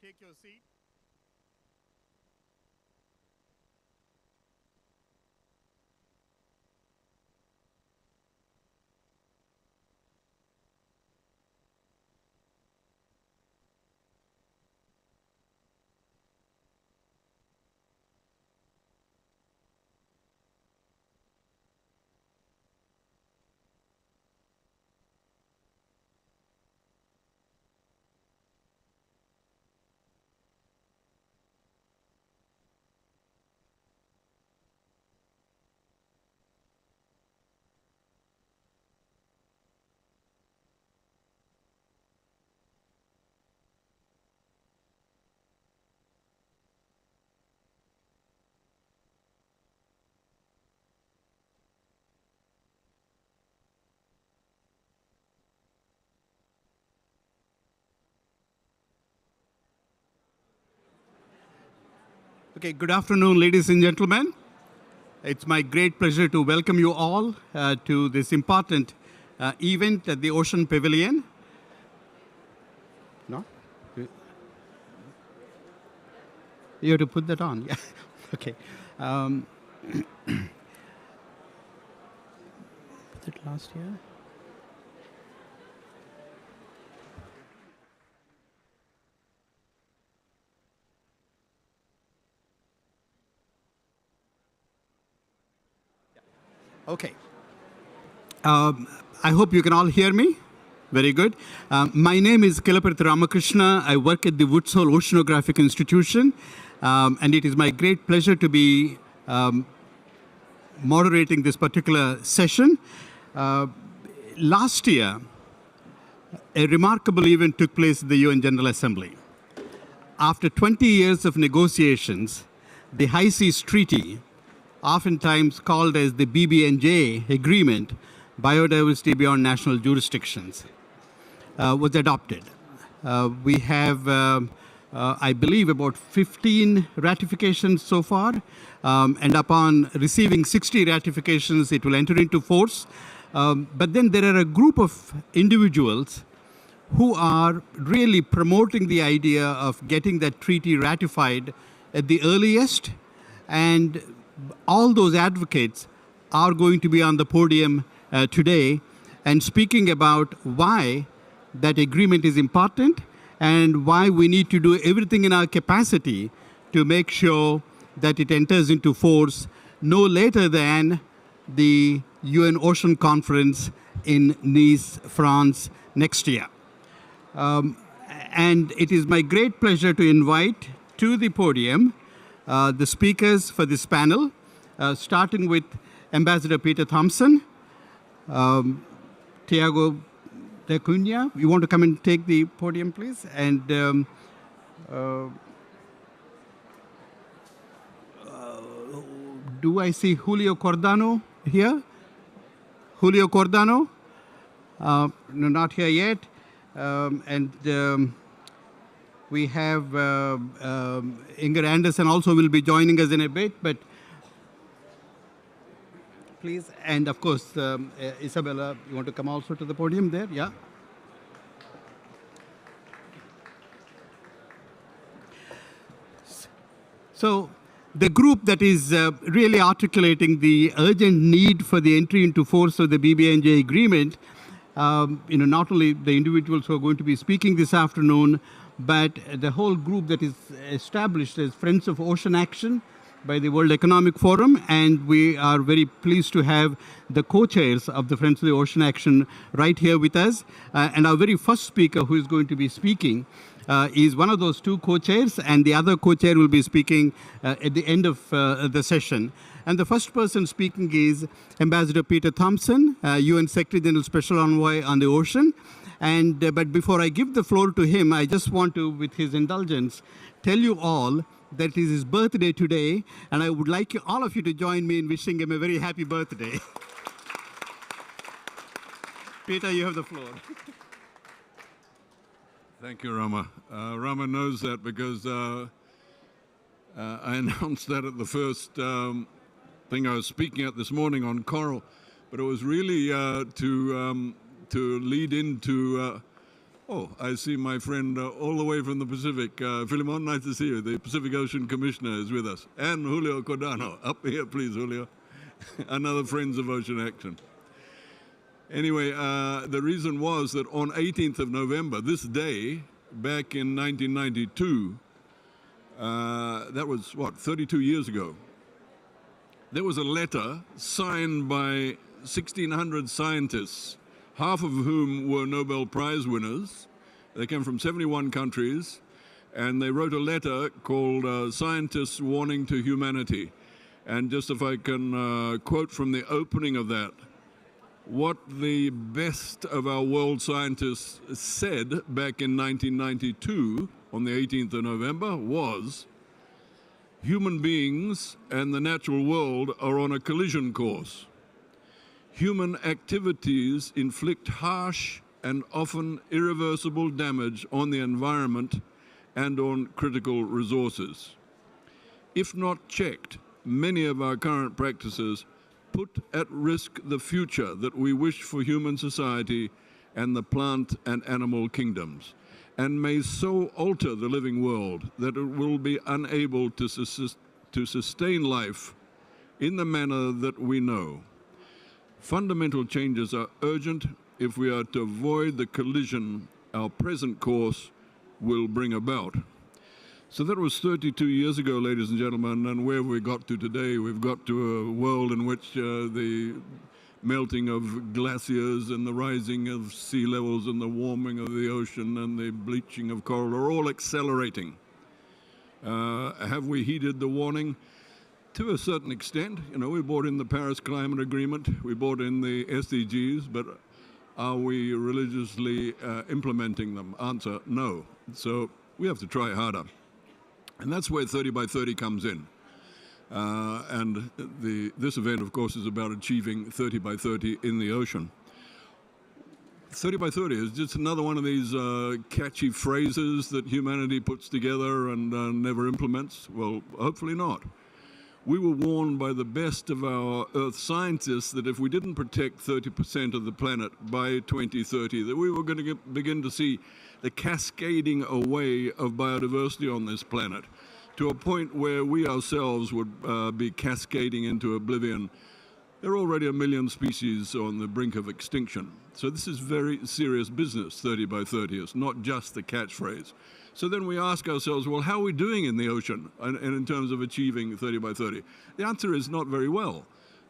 take your seat. Okay, good afternoon, ladies and gentlemen. It's my great pleasure to welcome you all to this important event at the Ocean Pavilion. No? You have to put that on. Yeah. Okay. Was it last year? Okay. I hope you can all hear me. Very good. My name is Kilaparthi Ramakrishna. I work at the Woods Hole Oceanographic Institution, and it is my great pleasure to be moderating this particular session. Last year, a remarkable event took place at the UN General Assembly. After 20 years of negotiations, the High Seas Treaty, oftentimes called as the BBNJ Agreement, Biodiversity Beyond National Jurisdictions, was adopted. We have, I believe, about 15 ratifications so far, and upon receiving 60 ratifications, it will enter into force. But then there are a group of individuals who are really promoting the idea of getting that treaty ratified at the earliest, and all those advocates are going to be on the podium today and speaking about why that agreement is important and why we need to do everything in our capacity to make sure that it enters into force no later than the UN Ocean Conference in Nice, France next year. And it is my great pleasure to invite to the podium the speakers for this panel, starting with Ambassador Peter Thompson. Tiago da Cunha, you want to come and take the podium, please? And do I see Julio Cordano here? Julio Cordano? No, not here yet. We have Inger Anderson also will be joining us in a bit, but please, and of course, Isabella, you want to come also to the podium there? Yeah. So the group that is really articulating the urgent need for the entry into force of the BBNJ agreement, not only the individuals who are going to be speaking this afternoon, but the whole group that is established as Friends of Ocean Action by the World Economic Forum, and we are very pleased to have the co-chairs of the Friends of the Ocean Action right here with us. And our very first speaker who is going to be speaking is one of those two co-chairs, and the other co-chair will be speaking at the end of the session. And the first person speaking is Ambassador Peter Thompson, UN Secretary General Special Envoy on the Ocean. And but before I give the floor to him, I just want to, with his indulgence, tell you all that it is his birthday today, and I would like all of you to join me in wishing him a very happy birthday. Peter, you have the floor. Thank you, Rama. Rama knows that because I announced that at the first thing I was speaking at this morning on coral, but it was really to lead into Oh, I see my friend all the way from the Pacific. Philemon, nice to see you. The Pacific Ocean Commissioner is with us. And Julio Cordano. Up here, please, Julio. Another Friends of Ocean Action. Anyway, the reason was that on 18th of November, this day, back in 1992, that was, 32 years ago, there was a letter signed by 1,600 scientists, half of whom were Nobel Prize winners. They came from 71 countries, and they wrote a letter called Scientists' Warning to Humanity. And just if I can quote from the opening of that, what the best of our world scientists said back in 1992, on the 18th of November, was, human beings and the natural world are on a collision course. Human activities inflict harsh and often irreversible damage on the environment and on critical resources. If not checked, many of our current practices put at risk the future that we wish for human society and the plant and animal kingdoms, and may so alter the living world that it will be unable to sustain life in the manner that we know. Fundamental changes are urgent if we are to avoid the collision our present course will bring about. So that was 32 years ago, ladies and gentlemen, and where have we got to today? We've got to a world in which the melting of glaciers and the rising of sea levels and the warming of the ocean and the bleaching of coral are all accelerating. Have we heeded the warning? To a certain extent. You know, we brought in the Paris Climate Agreement, we brought in the SDGs, but are we religiously implementing them? Answer, no. So we have to try harder. And that's where 30 by 30 comes in. And this event, of course, is about achieving 30 by 30 in the ocean. 30 by 30 is just another one of these catchy phrases that humanity puts together and never implements. Well, hopefully not. We were warned by the best of our Earth scientists that if we didn't protect 30% of the planet by 2030, that we were going to begin to see the cascading away of biodiversity on this planet to a point where we ourselves would be cascading into oblivion. There are already 1 million species on the brink of extinction. So this is very serious business, 30 by 30. It's not just the catchphrase. So then we ask ourselves, well, how are we doing in the ocean and in terms of achieving 30 by 30? The answer is not very well.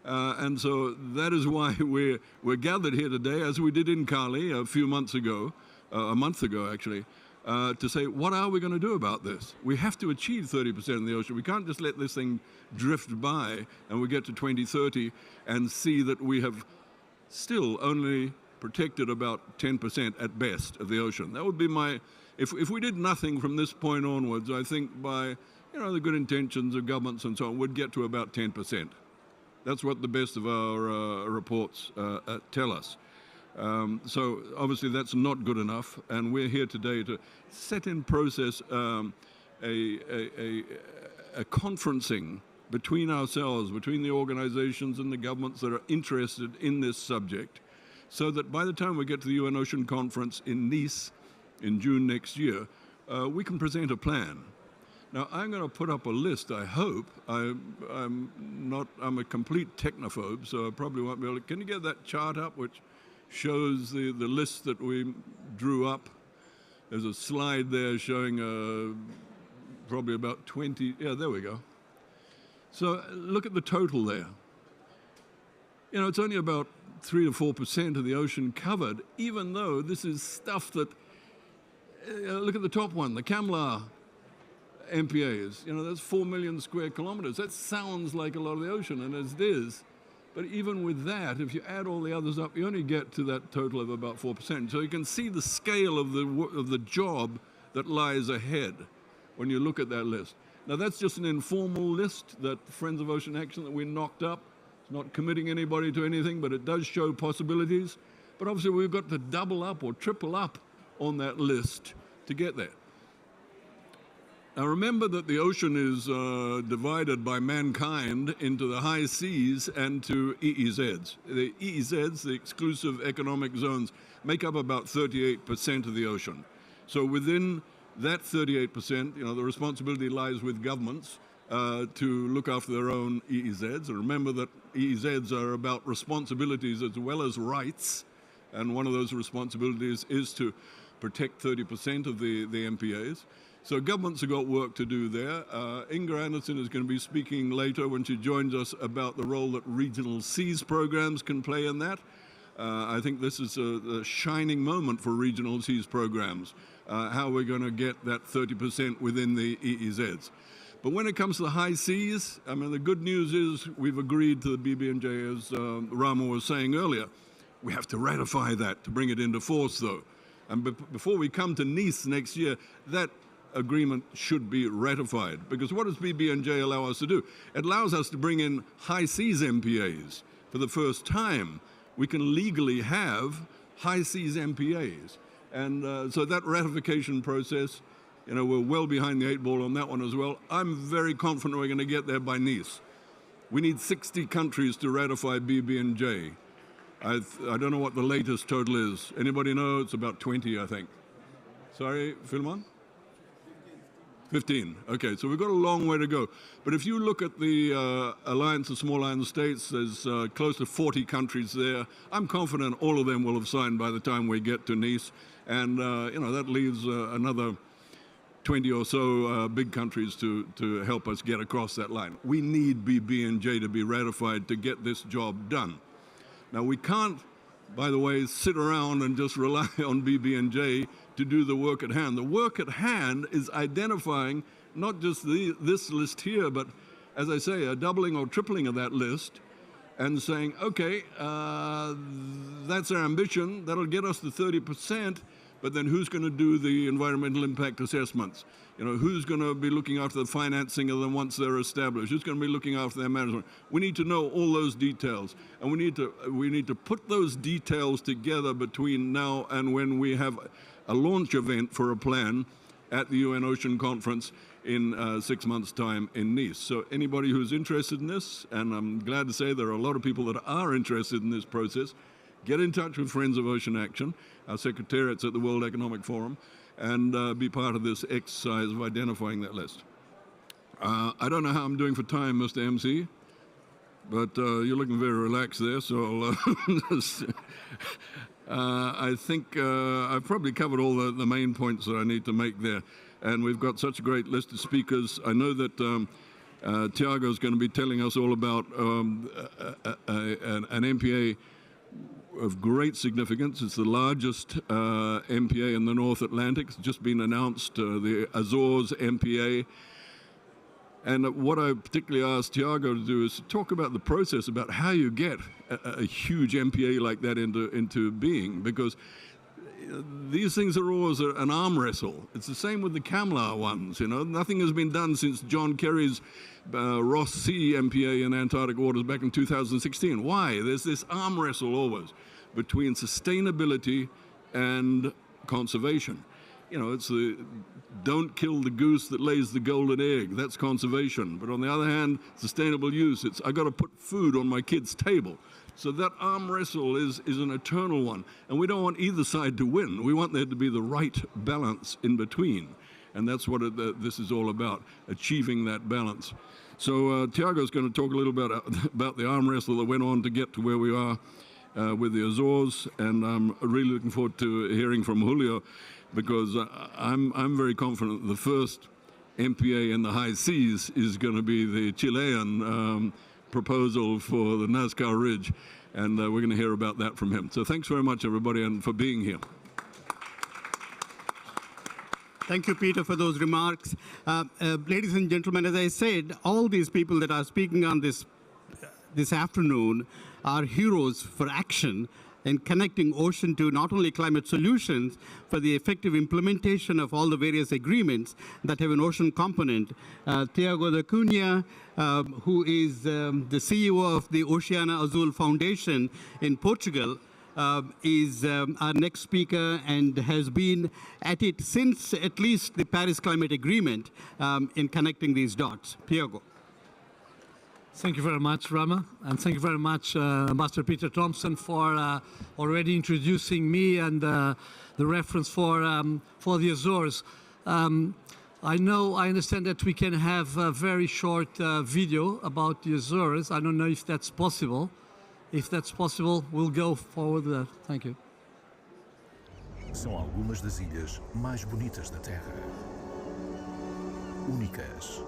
And so that is why we're gathered here today, as we did in Cali a few months ago, a month ago actually, to say, what are we going to do about this? We have to achieve 30% in the ocean. We can't just let this thing drift by and we get to 2030 and see that we have still only protected about 10% at best of the ocean. That would be my... If we did nothing from this point onwards, I think by the good intentions of governments and so on, we'd get to about 10%. That's what the best of our reports tell us. So obviously that's not good enough, and we're here today to set in process a conferencing between ourselves, between the organizations and the governments that are interested in this subject, so that by the time we get to the UN Ocean Conference in Nice, in June next year, we can present a plan. Now, I'm going to put up a list, I hope. I'm a complete technophobe, so I probably won't be able to... Can you get that chart up, which shows the list that we drew up? There's a slide there showing probably about 20... Yeah, there we go. So look at the total there. It's only about 3 to 4% of the ocean covered, even though this is stuff that... look at the top one, the Kamla MPAs. That's 4 million square kilometers. That sounds like a lot of the ocean, and it is. But even with that, if you add all the others up, you only get to that total of about 4%. So you can see the scale of the job that lies ahead when you look at that list. Now, that's just an informal list that Friends of Ocean Action that we knocked up. It's not committing anybody to anything, but it does show possibilities. But obviously, we've got to double up or triple up on that list to get there. Now remember that the ocean is divided by mankind into the high seas and to EEZs. The EEZs, the exclusive economic zones, make up about 38% of the ocean. So within that 38%, the responsibility lies with governments to look after their own EEZs. And remember that EEZs are about responsibilities as well as rights. And one of those responsibilities is to protect 30% of the MPAs. So governments have got work to do there. Inga Anderson is going to be speaking later when she joins us about the role that regional seas programs can play in that. I think this is a shining moment for regional seas programs, how we're going to get that 30% within the EEZs. But when it comes to the high seas, I mean, the good news is we've agreed to the BBNJ, as Rama was saying earlier. We have to ratify that to bring it into force, though. And before we come to Nice next year, that agreement should be ratified. Because what does BBNJ allow us to do? It allows us to bring in high seas MPAs. For the first time, we can legally have high seas MPAs. And so that ratification process, we're well behind the 8 ball on that one as well. I'm very confident we're going to get there by Nice. We need 60 countries to ratify BBNJ. I don't know what the latest total is. Anybody know? It's about 20, I think. Sorry, Philemon? 15. Okay, so we've got a long way to go. But if you look at the Alliance of Small Island States, there's close to 40 countries there. I'm confident all of them will have signed by the time we get to Nice. And, that leaves another 20 or so big countries to help us get across that line. We need BBNJ to be ratified to get this job done. Now, we can't, by the way, sit around and just rely on BBNJ to do the work at hand. The work at hand is identifying not just this list here, but, as I say, a doubling or tripling of that list and saying, okay, that's our ambition. That'll get us to 30%, but then who's going to do the environmental impact assessments? Who's going to be looking after the financing of them once they're established? Who's going to be looking after their management? We need to know all those details, and we need to put those details together between now and when we have a launch event for a plan at the UN Ocean Conference in 6 months' time in Nice. So anybody who's interested in this, and I'm glad to say there are a lot of people that are interested in this process, get in touch with Friends of Ocean Action, our secretariats at the World Economic Forum, and be part of this exercise of identifying that list. I don't know how I'm doing for time, Mr. MC, but you're looking very relaxed there, so I think I've probably covered all the main points that I need to make there. And we've got such a great list of speakers. I know that Tiago is going to be telling us all about an MPA of great significance. It's the largest MPA in the North Atlantic. It's just been announced, the Azores MPA. And what I particularly asked Tiago to do is to talk about the process, about how you get a huge MPA like that into being, because these things are always an arm wrestle. It's the same with the CAMLA ones, Nothing has been done since John Kerry's Ross Sea MPA in Antarctic waters back in 2016. Why? There's this arm wrestle always between sustainability and conservation. It's the don't kill the goose that lays the golden egg. That's conservation. But on the other hand, sustainable use, it's I got to put food on my kid's table. So that arm wrestle is an eternal one. And we don't want either side to win. We want there to be the right balance in between. And that's what this is all about, achieving that balance. So Tiago's going to talk a little bit about the arm wrestle that went on to get to where we are with the Azores. And I'm really looking forward to hearing from Julio, because I'm very confident the first MPA in the high seas is going to be the Chilean proposal for the Nazca Ridge, and we're going to hear about that from him. So thanks very much, everybody, and for being here. Thank you, Peter, for those remarks. Ladies and gentlemen, as I said, all these people that are speaking on this afternoon are heroes for action in connecting ocean to not only climate solutions, for the effective implementation of all the various agreements that have an ocean component. Tiago da Cunha, who is the CEO of the Oceana Azul Foundation in Portugal, is our next speaker and has been at it since at least the Paris Climate Agreement in connecting these dots. Piogo. Thank you very much, Rama, and thank you very much, Ambassador Peter Thompson, for already introducing me and the reference for the Azores. I understand that we can have a very short video about the Azores. I don't know if that's possible. If that's possible, we'll go forward with that. Thank you. São algumas das ilhas mais bonitas da Terra. Únicas,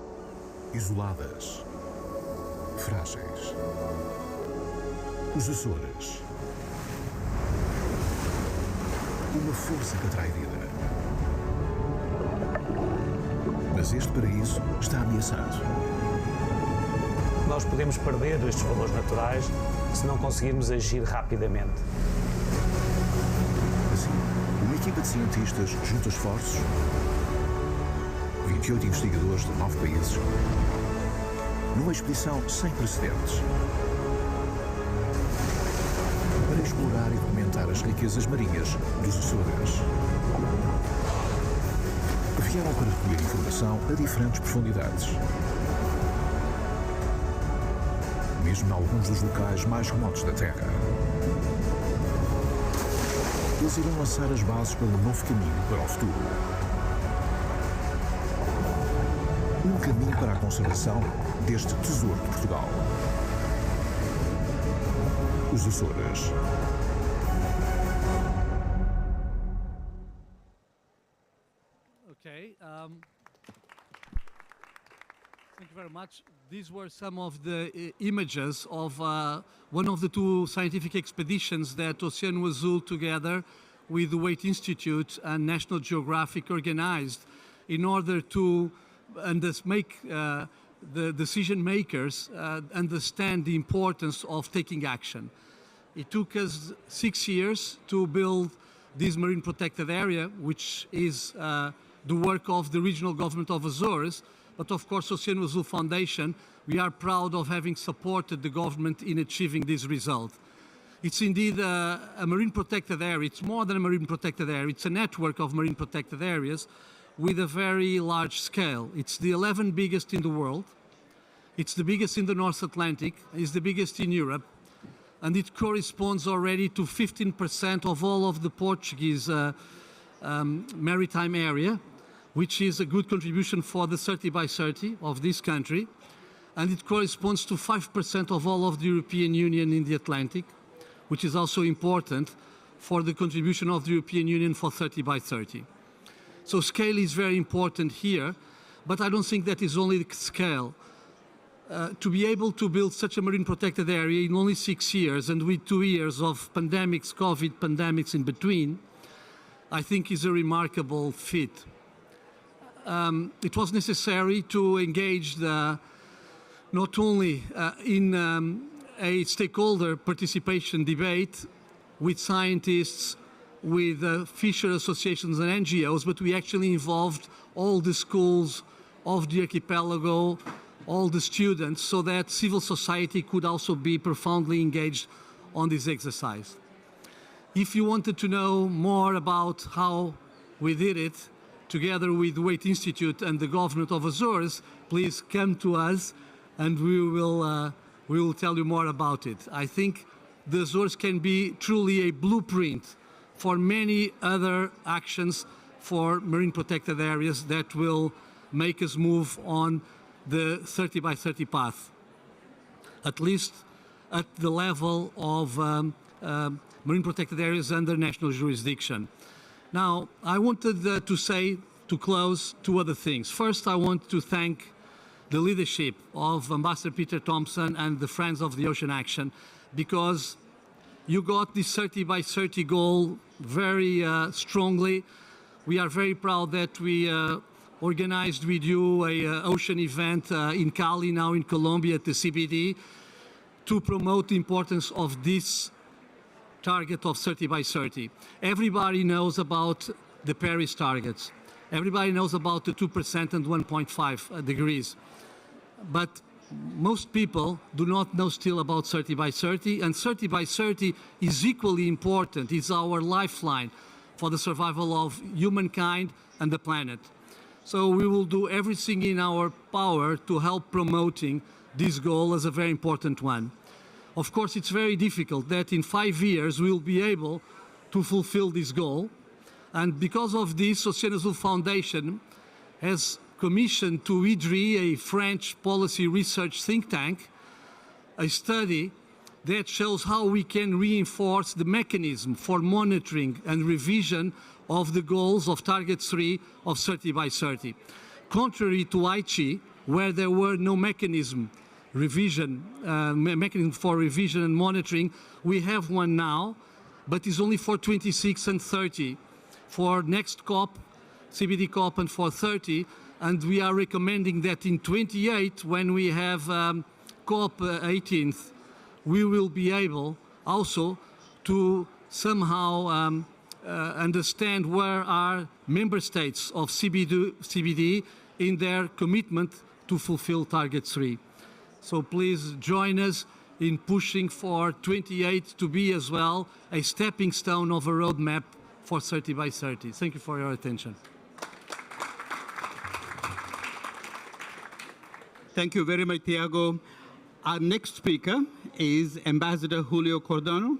isoladas, frágeis. Os Açores. Uma força que atrai vida. Mas este paraíso está ameaçado. Nós podemos perder estes valores naturais se não conseguirmos agir rapidamente. Assim, uma equipa de cientistas junta esforços, 28 investigadores de 9 países, numa expedição sem precedentes, para explorar e documentar as riquezas marinhas dos Açores. Vieram para recolher informação a diferentes profundidades. Mesmo em alguns dos locais mais remotos da Terra. Eles irão lançar as bases para um novo caminho para o futuro. Um caminho para a conservação deste tesouro de Portugal. Os Açores. Okay. Thank you very much. These were some of the images of one of the two scientific expeditions that Oceano Azul, together with the Waite Institute and National Geographic, organized in order to make the decision makers understand the importance of taking action. It took us 6 years to build this marine protected area, which is the work of the regional government of Azores. But of course, Oceano Azul Foundation, we are proud of having supported the government in achieving this result. It's indeed a marine protected area. It's more than a marine protected area. It's a network of marine protected areas with a very large scale. It's the 11th biggest in the world. It's the biggest in the North Atlantic. It's the biggest in Europe. And it corresponds already to 15% of all of the Portuguese maritime area, which is a good contribution for the 30 by 30 of this country. And it corresponds to 5% of all of the European Union in the Atlantic, which is also important for the contribution of the European Union for 30 by 30. So scale is very important here, but I don't think that is only the scale. To be able to build such a marine protected area in only 6 years and with 2 years of pandemics, COVID pandemics in between, I think is a remarkable feat. It was necessary to engage not only in a stakeholder participation debate with scientists, with fisher associations and NGOs, but we actually involved all the schools of the archipelago, all the students, so that civil society could also be profoundly engaged on this exercise. If you wanted to know more about how we did it, together with the Waite Institute and the government of Azores, please come to us and we will tell you more about it. I think the Azores can be truly a blueprint for many other actions for marine protected areas that will make us move on the 30 by 30 path, at least at the level of marine protected areas under national jurisdiction. Now, I wanted to close 2 other things. First, I want to thank the leadership of Ambassador Peter Thompson and the Friends of the Ocean Action, because you got this 30 by 30 goal very strongly. We are very proud that we organized with you an ocean event in Cali, now in Colombia at the CBD, to promote the importance of this target of 30 by 30. Everybody knows about the Paris targets. Everybody knows about the 2% and 1.5 degrees. But most people do not know still about 30 by 30, and 30 by 30 is equally important. It's our lifeline for the survival of humankind and the planet. So we will do everything in our power to help promoting this goal as a very important one. Of course, it's very difficult that in 5 years we'll be able to fulfill this goal. And because of this, Oceano Azul Foundation has commissioned to IDRI, a French policy research think tank, a study that shows how we can reinforce the mechanism for monitoring and revision of the goals of Target 3 of 30 by 30. Contrary to Aichi, where there were no mechanism for revision and monitoring, we have one now, but it's only for 26 and 30. For next COP, CBD COP, and for 30, and we are recommending that in 28, when we have COP 18th, we will be able also to somehow understand where are member states of CBD in their commitment to fulfill Target 3. So please join us in pushing for 28 to be as well a stepping stone of a roadmap for 30 by 30. Thank you for your attention. Thank you very much, Thiago. Our next speaker is Ambassador Julio Cordano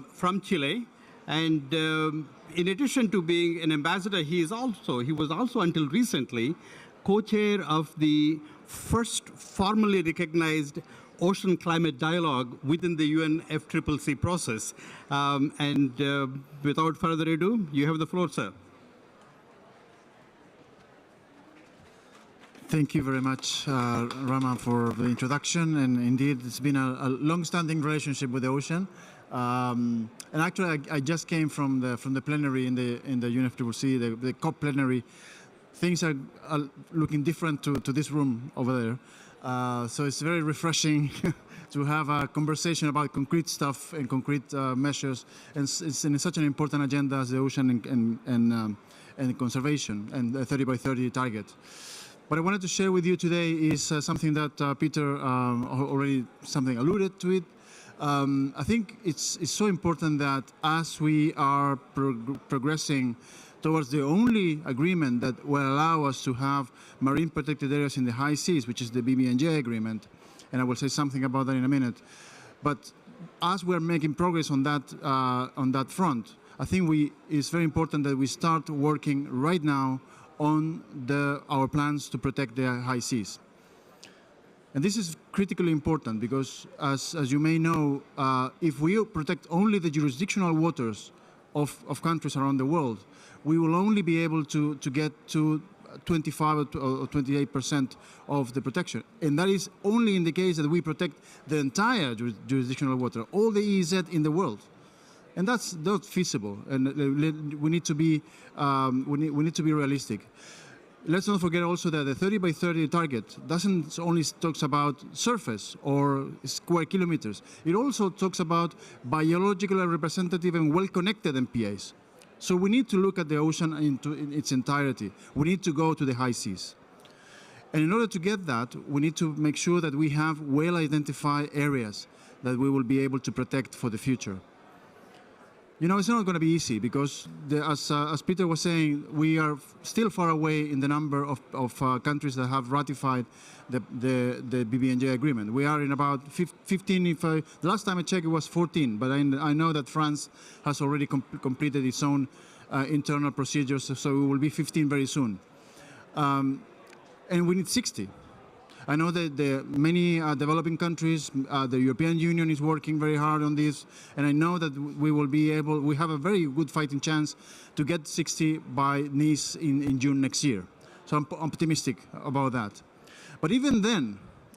from Chile. And in addition to being an ambassador, he was also until recently co-chair of the first formally recognized Ocean Climate Dialogue within the UNFCCC process. Without further ado, you have the floor, sir. Thank you very much, Rama, for the introduction. And indeed, it's been a long-standing relationship with the ocean. And actually, I just came from the plenary in the UNFCCC, the COP plenary. Things are looking different to this room over there. So it's very refreshing to have a conversation about concrete stuff and concrete measures. And it's in such an important agenda as the ocean and conservation and the 30 by 30 target. What I wanted to share with you today is something that Peter already alluded to it. I think it's so important that as we are progressing towards the only agreement that will allow us to have marine protected areas in the high seas, which is the BBNJ agreement, and I will say something about that in a minute. But as we're making progress on that front, I think it's very important that we start working right now on our plans to protect the high seas. And this is critically important because, as you may know, if we protect only the jurisdictional waters of countries around the world, we will only be able to get to 25 or 28% of the protection. And that is only in the case that we protect the entire jurisdictional water, all the EEZ in the world. And that's not feasible, and we need to be realistic. Let's not forget also that the 30 by 30 target doesn't only talks about surface or square kilometers. It also talks about biologically representative and well-connected MPAs. So we need to look at the ocean in its entirety. We need to go to the high seas. And in order to get that, we need to make sure that we have well-identified areas that we will be able to protect for the future. You know, it's not going to be easy because, as Peter was saying, we are still far away in the number of countries that have ratified the BBNJ agreement. We are in about 15. The last time I checked, it was 14. But I know that France has already completed its own internal procedures, so we will be 15 very soon. And we need 60. I know that many developing countries, the European Union is working very hard on this, and I know that we have a very good fighting chance to get 60 by Nice in June next year. So I'm optimistic about that. But even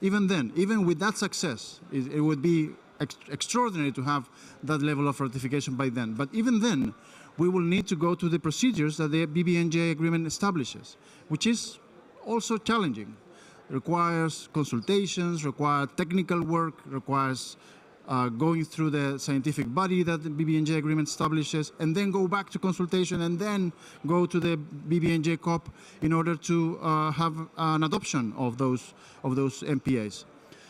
with that success, it would be extraordinary to have that level of ratification by then. But even then, we will need to go to the procedures that the BBNJ agreement establishes, which is also challenging. Requires consultations, requires technical work, requires going through the scientific body that the BBNJ agreement establishes, and then go back to consultation, and then go to the BBNJ COP in order to have an adoption of those MPAs.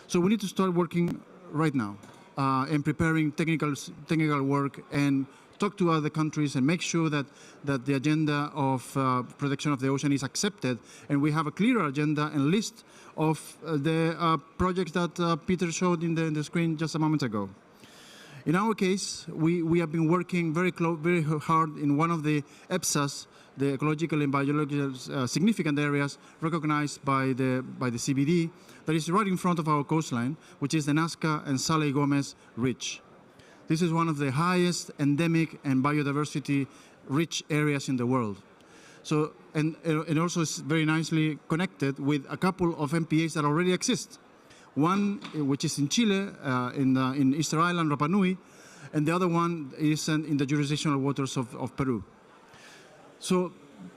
So we need to start working right now and preparing technical work and talk to other countries and make sure that the agenda of protection of the ocean is accepted, and we have a clearer agenda and list of the projects that Peter showed in the screen just a moment ago. In our case, we have been working very hard in one of the EPSAs, the ecological and biological significant areas recognized by the CBD, that is right in front of our coastline, which is the Nazca and Sala y Gomez Ridge. This is one of the highest endemic and biodiversity rich areas in the world. So, and also it's very nicely connected with a couple of MPAs that already exist. One, which is in Chile, in Easter Island, Rapa Nui, and the other one is in the jurisdictional waters of Peru. So,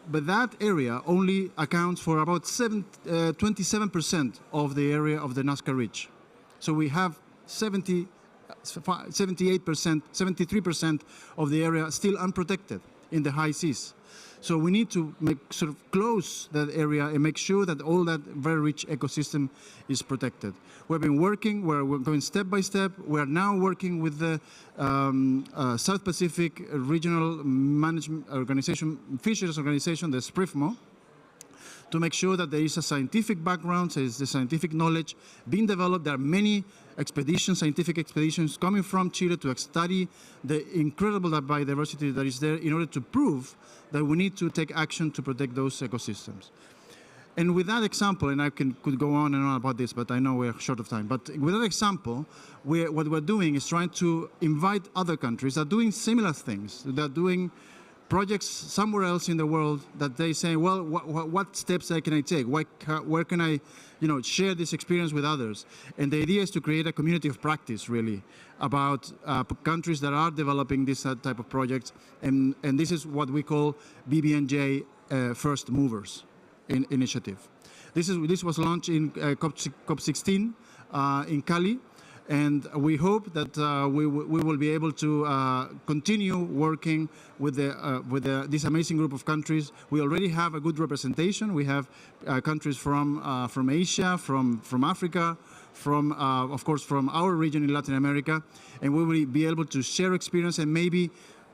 but that area only accounts for about 27% of the area of the Nazca Ridge. So we have 78%, 73% of the area still unprotected in the high seas. So we need to close that area and make sure that all that very rich ecosystem is protected. We've been working, we're going step by step. We are now working with the South Pacific Regional Management Organization, Fisheries Organization, the SPRIFMO, to make sure that there is a scientific background, there is the scientific knowledge being developed. There are many expeditions, scientific expeditions coming from Chile to study the incredible biodiversity that is there in order to prove that we need to take action to protect those ecosystems. And with that example, and I could go on and on about this, but I know we're short of time, but with that example, what we're doing is trying to invite other countries that are doing similar things, that are doing projects somewhere else in the world, that they say, well, what steps can I take? Where can I, share this experience with others? And the idea is to create a community of practice, really, about countries that are developing this type of projects. And this is what we call BBNJ First Movers initiative. This was launched in COP16 in Cali. And we hope that we will be able to continue working with this amazing group of countries. We already have a good representation. We have countries from Asia, from Africa, of course, from our region in Latin America. And we will be able to share experience and maybe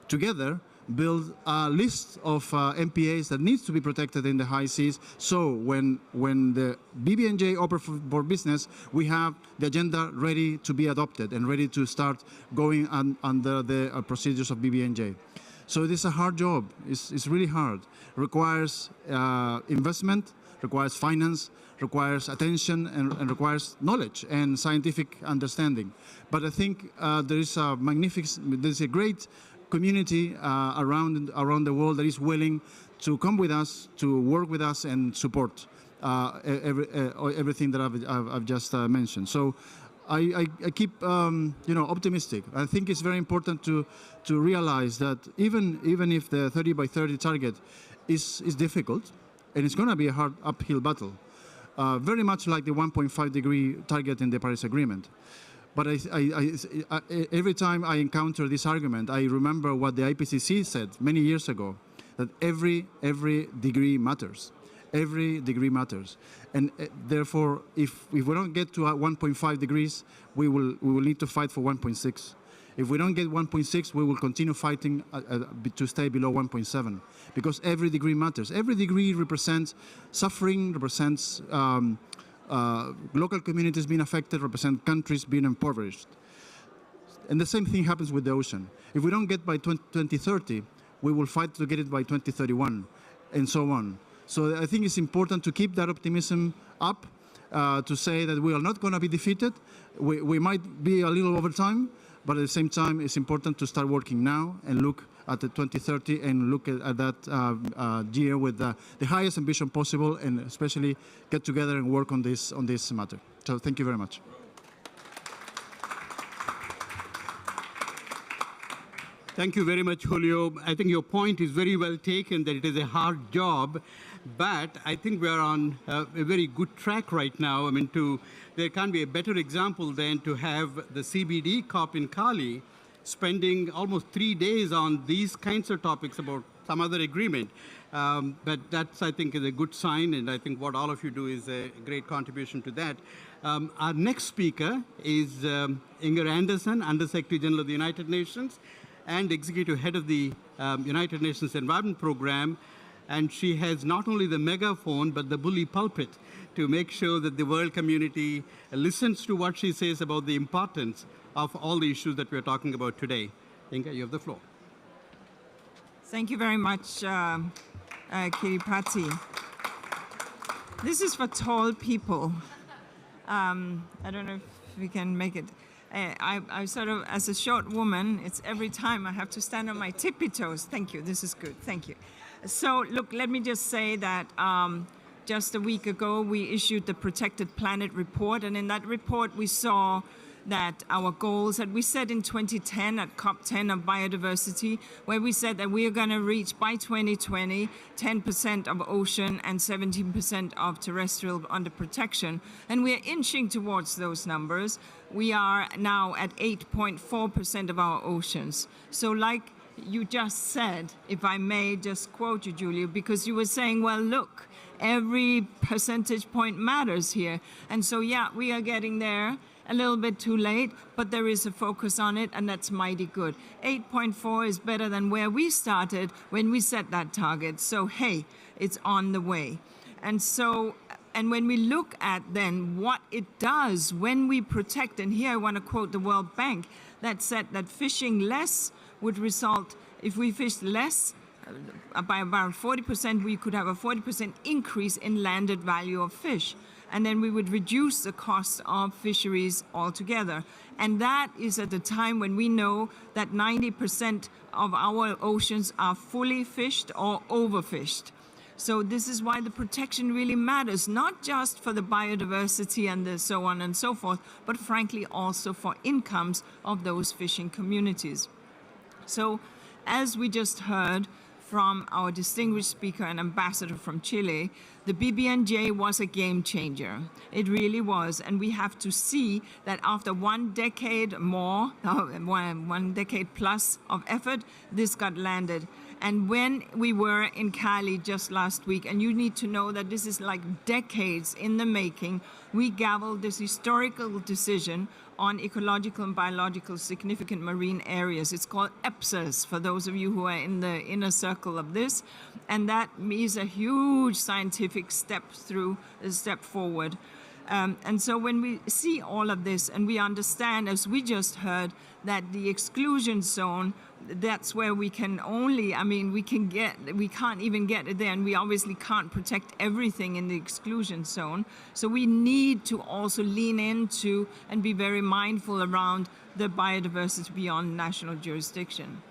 together build a list of MPAs that needs to be protected in the high seas. So when the BBNJ open for business, we have the agenda ready to be adopted and ready to start going under the procedures of BBNJ. So it is a hard job. It's really hard. It requires investment, requires finance, requires attention, and requires knowledge and scientific understanding. But I think there's a great community around the world that is willing to come with us, to work with us, and support everything that I've just mentioned. So I keep optimistic. I think it's very important to realize that even if the 30 by 30 target is difficult, and it's going to be a hard uphill battle, very much like the 1.5 degree target in the Paris Agreement. But every time I encounter this argument, I remember what the IPCC said many years ago, that every degree matters. Every degree matters. And therefore, if we don't get to 1.5 degrees, we will need to fight for 1.6. If we don't get 1.6, we will continue fighting to stay below 1.7, because every degree matters. Every degree represents suffering, represents local communities being affected, represent countries being impoverished. And the same thing happens with the ocean. If we don't get by 2030, we will fight to get it by 2031, and so on. So I think it's important to keep that optimism up, to say that we are not going to be defeated. We might be a little over time, but at the same time, it's important to start working now and look at the 2030 and look at that year with the highest ambition possible, and especially get together and work on this matter. So thank you very much. Thank you very much, Julio. I think your point is very well taken that it is a hard job, but I think we are on a very good track right now. I mean, there can't be a better example than to have the CBD COP in Cali spending almost 3 days on these kinds of topics about some other agreement. But that's, I think, is a good sign, and I think what all of you do is a great contribution to that. Our next speaker is Inger Anderson, Under-Secretary General of the United Nations and Executive Head of the United Nations Environment Program. And she has not only the megaphone, but the bully pulpit to make sure that the world community listens to what she says about the importance of all the issues that we're talking about today. Inga, you have the floor. Thank you very much, Kiripati. This is for tall people. I don't know if we can make it. I sort of, as a short woman, it's every time I have to stand on my tippy toes. Thank you, this is good, thank you. So look, let me just say that just a week ago, we issued the Protected Planet Report, and in that report, we saw that our goals that we set in 2010 at COP10 of biodiversity, where we said that we are going to reach by 2020 10% of ocean and 17% of terrestrial under protection. And we are inching towards those numbers. We are now at 8.4% of our oceans. So like you just said, if I may just quote you, Julia, because you were saying, well, look, every percentage point matters here. And so, yeah, we are getting there. A little bit too late, but there is a focus on it, and that's mighty good. 8.4 is better than where we started when we set that target. So, hey, it's on the way. And so, and when we look at then what it does when we protect, and here I want to quote the World Bank that said that fishing less would result, if we fished less, by about 40%, we could have a 40% increase in landed value of fish. And then we would reduce the cost of fisheries altogether. And that is at the time when we know that 90% of our oceans are fully fished or overfished. So this is why the protection really matters, not just for the biodiversity and the so on and so forth, but frankly also for incomes of those fishing communities. So as we just heard from our distinguished speaker and ambassador from Chile, the BBNJ was a game changer. It really was. And we have to see that after 1 decade more, 1 decade plus of effort, this got landed. And when we were in Cali just last week, and you need to know that this is like decades in the making, we gavelled this historical decision on ecological and biological significant marine areas. It's called EPSAs, for those of you who are in the inner circle of this. And that is a huge scientific step forward. And so when we see all of this and we understand, as we just heard, that the exclusion zone, that's where we can only, we can't even get it there, and we obviously can't protect everything in the exclusion zone. So we need to also lean into and be very mindful around the biodiversity beyond national jurisdiction.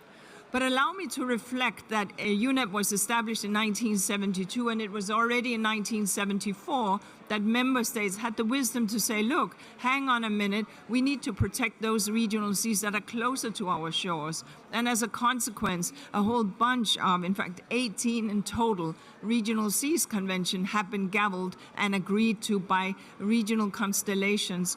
But allow me to reflect that UNEP was established in 1972, and it was already in 1974 that member states had the wisdom to say, look, hang on a minute, we need to protect those regional seas that are closer to our shores. And as a consequence, a whole bunch of, in fact, 18 in total, regional seas convention have been gavelled and agreed to by regional constellations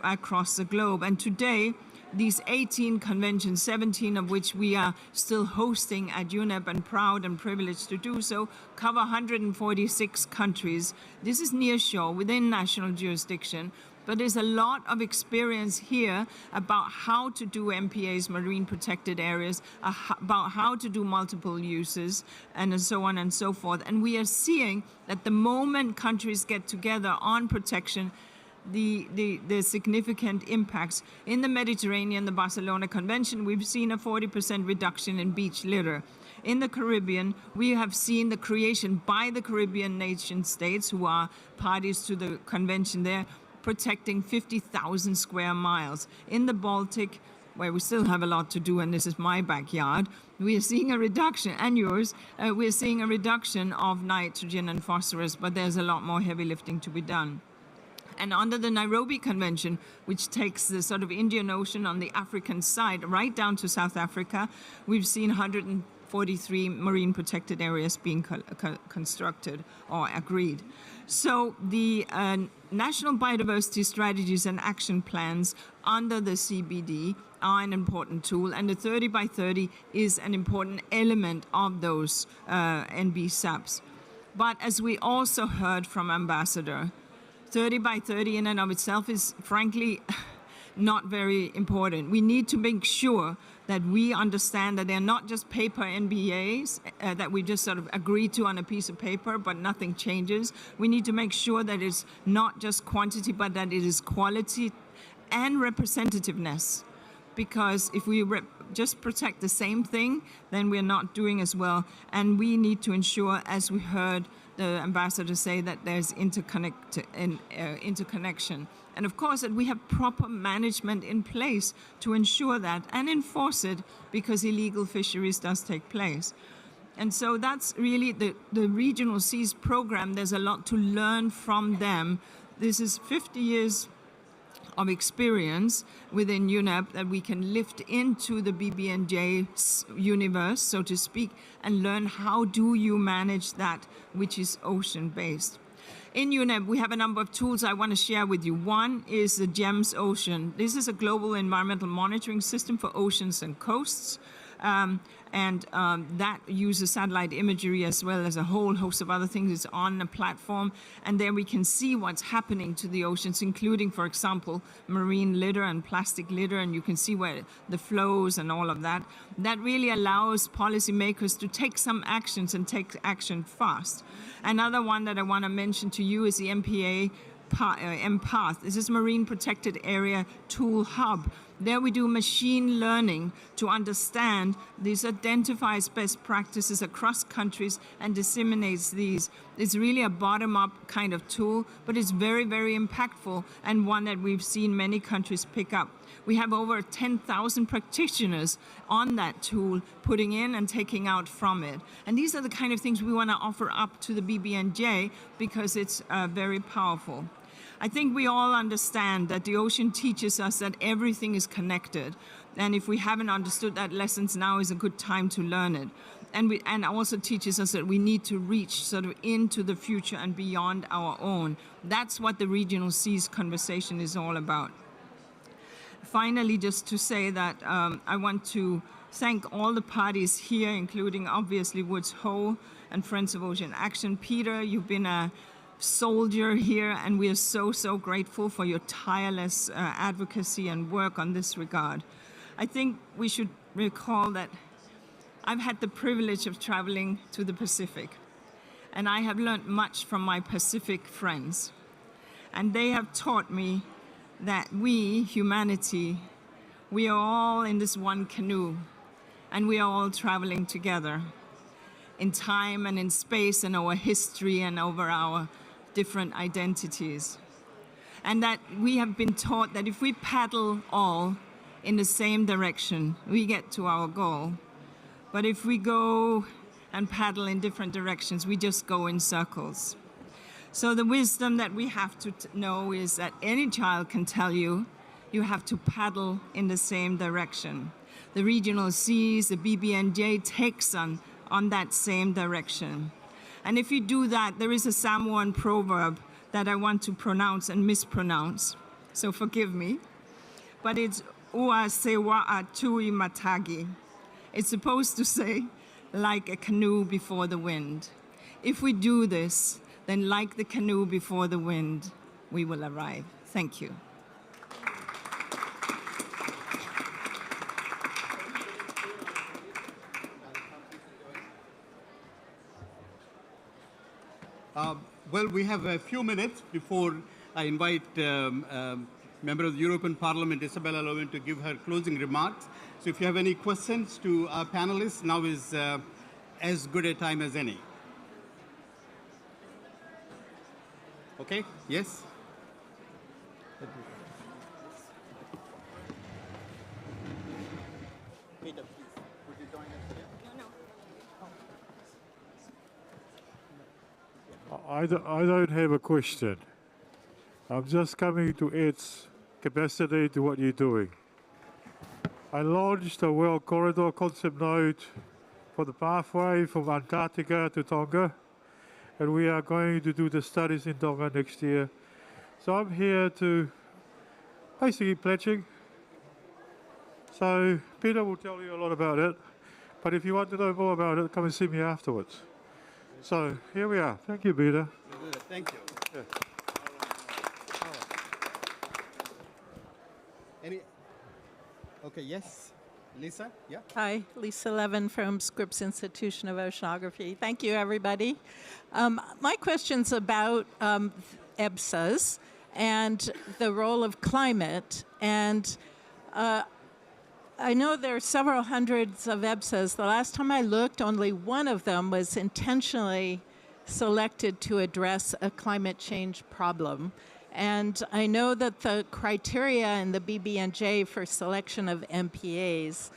across the globe. And today, these 18 conventions, 17 of which we are still hosting at UNEP and proud and privileged to do so, cover 146 countries. This is nearshore, within national jurisdiction, but there's a lot of experience here about how to do MPAs, marine protected areas, about how to do multiple uses, and so on and so forth. And we are seeing that the moment countries get together on protection, the significant impacts. In the Mediterranean, the Barcelona Convention, we've seen a 40% reduction in beach litter. In the Caribbean, we have seen the creation by the Caribbean nation states, who are parties to the convention there, protecting 50,000 square miles. In the Baltic, where we still have a lot to do, and this is my backyard, we are seeing a reduction, and yours, we're seeing a reduction of nitrogen and phosphorus, but there's a lot more heavy lifting to be done. And under the Nairobi Convention, which takes the sort of Indian Ocean on the African side right down to South Africa, we've seen 143 marine protected areas being constructed or agreed. So the national biodiversity strategies and action plans under the CBD are an important tool, and the 30 by 30 is an important element of those NB SAPs. But as we also heard from Ambassador, 30 by 30 in and of itself is frankly not very important. We need to make sure that we understand that they're not just paper NBAs that we just sort of agree to on a piece of paper, but nothing changes. We need to make sure that it's not just quantity, but that it is quality and representativeness. Because if we just protect the same thing, then we're not doing as well. And we need to ensure, as we heard the ambassador say, that there's interconnection. And of course, that we have proper management in place to ensure that and enforce it, because illegal fisheries does take place. And so that's really the Regional Seas program. There's a lot to learn from them. This is 50 years of experience within UNEP that we can lift into the BBNJ universe, so to speak, and learn how do you manage that which is ocean-based. In UNEP, we have a number of tools I want to share with you. One is the GEMS Ocean. This is a global environmental monitoring system for oceans and coasts. That uses satellite imagery as well as a whole host of other things. It's on a platform, and there we can see what's happening to the oceans, including, for example, marine litter and plastic litter, and you can see where the flows and all of that. That really allows policymakers to take some actions and take action fast. Another one that I want to mention to you is the MPATH. This is Marine Protected Area Tool Hub. There we do machine learning to understand these, identifies best practices across countries and disseminates these. It's really a bottom-up kind of tool, but it's very, very impactful, and one that we've seen many countries pick up. We have over 10,000 practitioners on that tool, putting in and taking out from it. And these are the kind of things we want to offer up to the BBNJ, because it's very powerful. I think we all understand that the ocean teaches us that everything is connected. And if we haven't understood that lessons, now is a good time to learn it. And also teaches us that we need to reach sort of into the future and beyond our own. That's what the Regional Seas conversation is all about. Finally, just to say that I want to thank all the parties here, including obviously Woods Hole and Friends of Ocean Action. Peter, you've been a soldier here, and we are so, so grateful for your tireless advocacy and work on this regard. I think we should recall that I've had the privilege of traveling to the Pacific, and I have learned much from my Pacific friends. And they have taught me that we, humanity, we are all in this one canoe, and we are all traveling together in time and in space and our history and over our different identities. And that we have been taught that if we paddle all in the same direction, we get to our goal. But if we go and paddle in different directions, we just go in circles. So the wisdom that we have to know is that any child can tell you, you have to paddle in the same direction. The Regional Seas, the BBNJ takes on that same direction. And if you do that, there is a Samoan proverb that I want to pronounce and mispronounce, so forgive me. But it's Ua sewa a tui matagi. It's supposed to say, like a canoe before the wind. If we do this, then like the canoe before the wind, we will arrive. Thank you. Well, we have a few minutes before I invite member of the European Parliament, Isabella Lövin, to give her closing remarks. So if you have any questions to our panelists, now is as good a time as any. Okay, yes? Peter, please, would you join us here? I don't have a question. I'm just coming to its capacity to what you're doing. I launched a World Corridor concept node for the pathway from Antarctica to Tonga, and we are going to do the studies in Tonga next year. So I'm here to basically pledging. So Peter will tell you a lot about it, but if you want to know more about it, come and see me afterwards. So here we are. Thank you, Peter. Thank you. Yeah. Okay, yes. Lisa? Yeah. Hi, Lisa Levin from Scripps Institution of Oceanography. Thank you, everybody. My question's about EBSAs and the role of climate. And I know there are several hundreds of EBSAs. The last time I looked, only one of them was intentionally selected to address a climate change problem. And I know that the criteria in the BBNJ for selection of MPAs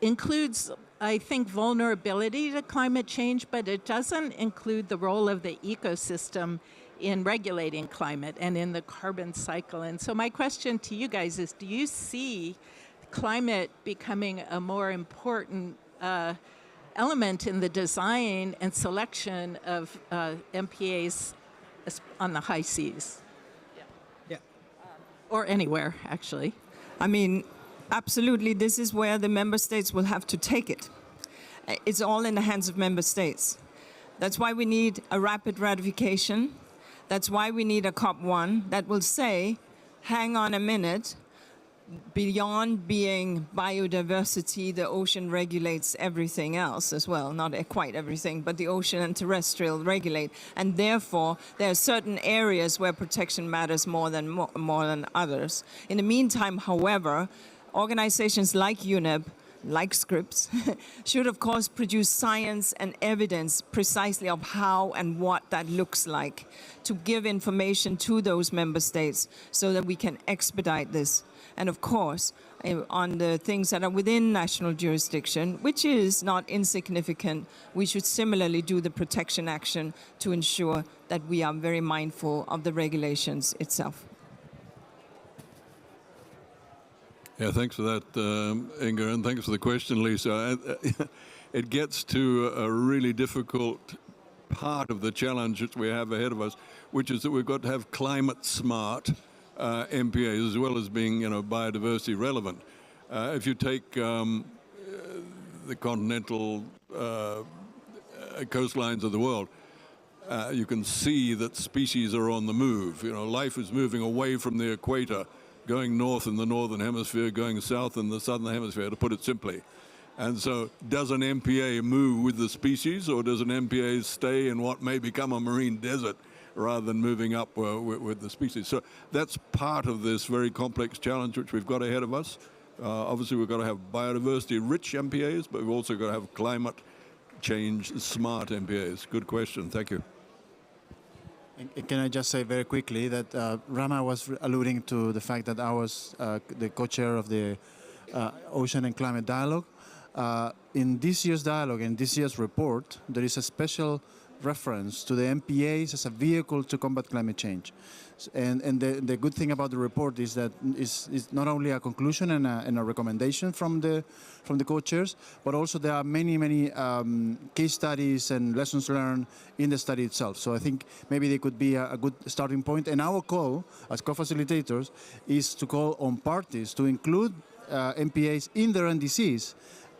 includes, I think, vulnerability to climate change, but it doesn't include the role of the ecosystem in regulating climate and in the carbon cycle. And so my question to you guys is, do you see climate becoming a more important element in the design and selection of MPAs on the high seas? Yeah. Or anywhere, actually. I mean, absolutely, this is where the member states will have to take it. It's all in the hands of member states. That's why we need a rapid ratification. That's why we need a COP1 that will say, hang on a minute, beyond being biodiversity, the ocean regulates everything else as well. Not quite everything, but the ocean and terrestrial regulate. And therefore, there are certain areas where protection matters more than others. In the meantime, however, organizations like UNEP, like Scripps, should of course produce science and evidence precisely of how and what that looks like to give information to those member states so that we can expedite this. And of course, on the things that are within national jurisdiction, which is not insignificant, we should similarly do the protection action to ensure that we are very mindful of the regulations itself. Yeah, thanks for that, Inga, and thanks for the question, Lisa. It gets to a really difficult part of the challenge that we have ahead of us, which is that we've got to have climate-smart MPAs as well as being, biodiversity relevant. If you take the continental coastlines of the world, you can see that species are on the move. Life is moving away from the equator, going north in the northern hemisphere, going south in the southern hemisphere, to put it simply. And so does an MPA move with the species, or does an MPA stay in what may become a marine desert rather than moving up with the species? So that's part of this very complex challenge which we've got ahead of us. Obviously, we've got to have biodiversity-rich MPAs, but we've also got to have climate change-smart MPAs. Good question. Thank you. And can I just say very quickly that Rama was alluding to the fact that I was the co-chair of the Ocean and Climate Dialogue. In this year's dialogue, in this year's report, there is a special reference to the MPAs as a vehicle to combat climate change. And the good thing about the report is that it's not only a conclusion and a recommendation from the co-chairs, but also there are many case studies and lessons learned in the study itself. So I think maybe they could be a good starting point. And our call as co-facilitators is to call on parties to include MPAs in their NDCs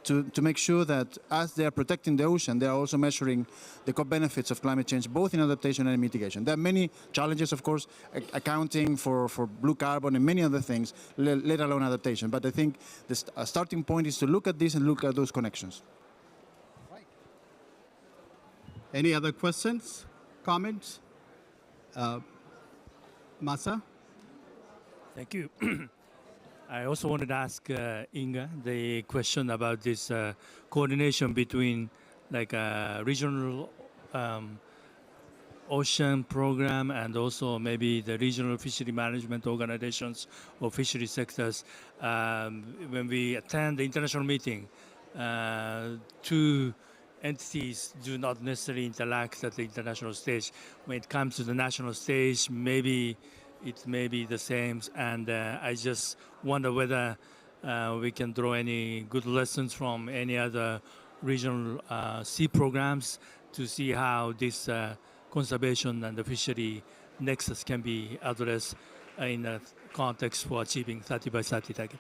to make sure that as they are protecting the ocean, they are also measuring the benefits of climate change, both in adaptation and mitigation. There are many challenges, of course, accounting for blue carbon and many other things, let alone adaptation. But I think the starting point is to look at this and look at those connections. Right. Any other questions, comments? Masa? Thank you. I also wanted to ask Inga the question about this coordination between regional ocean program and also maybe the regional fishery management organizations or fishery sectors. When we attend the international meeting to entities do not necessarily interact at the international stage. When it comes to the national stage, maybe it may be the same. And I just wonder whether we can draw any good lessons from any other regional sea programs to see how this conservation and the fishery nexus can be addressed in a context for achieving 30 by 30 target.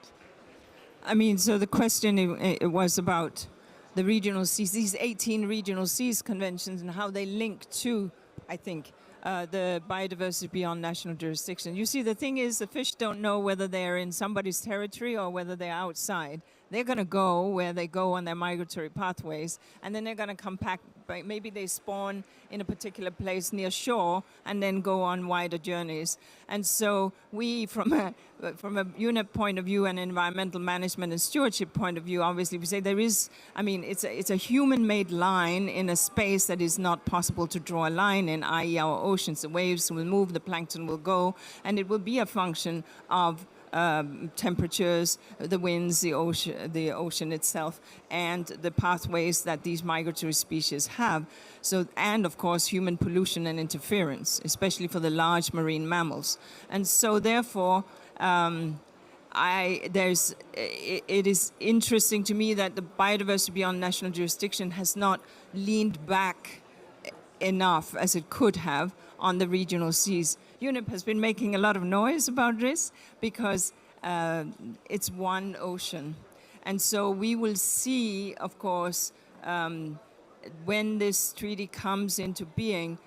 I mean, so the question it was about the regional seas, these 18 regional seas conventions and how they link to, I think, the biodiversity beyond national jurisdiction. You see, the thing is, the fish don't know whether they're in somebody's territory or whether they're outside. They're going to go where they go on their migratory pathways, and then they're going to come back. Maybe they spawn in a particular place near shore and then go on wider journeys. And so we, from a UNEP point of view and environmental management and stewardship point of view, obviously we say there is, I mean, it's a human-made line in a space that is not possible to draw a line in, i.e. our oceans. The waves will move, the plankton will go, and it will be a function of temperatures, the winds, the ocean itself, and the pathways that these migratory species have. So, and of course, human pollution and interference, especially for the large marine mammals. And so, therefore, it is interesting to me that the biodiversity beyond national jurisdiction has not leaned back enough as it could have on the regional seas. UNEP has been making a lot of noise about this because it's one ocean. And so we will see, of course, when this treaty comes into being,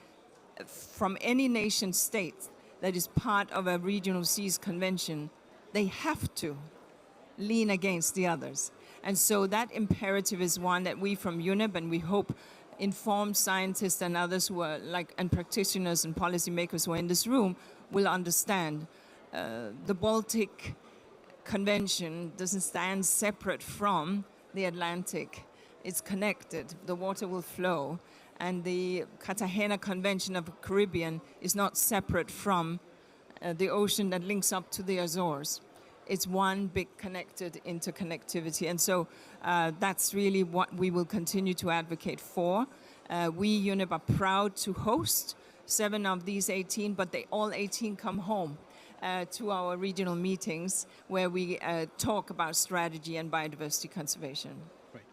from any nation state that is part of a regional seas convention, they have to lean against the others. And so that imperative is one that we from UNEP, and we hope informed scientists and others who are and practitioners and policymakers who are in this room will understand. The Baltic Convention doesn't stand separate from the Atlantic. It's connected. The water will flow. And the Cartagena Convention of the Caribbean is not separate from the ocean that links up to the Azores. It's one big connected interconnectivity. And so that's really what we will continue to advocate for. We, UNEP, are proud to host 7 of these 18, but all 18 come home to our regional meetings where we talk about strategy and biodiversity conservation. Right.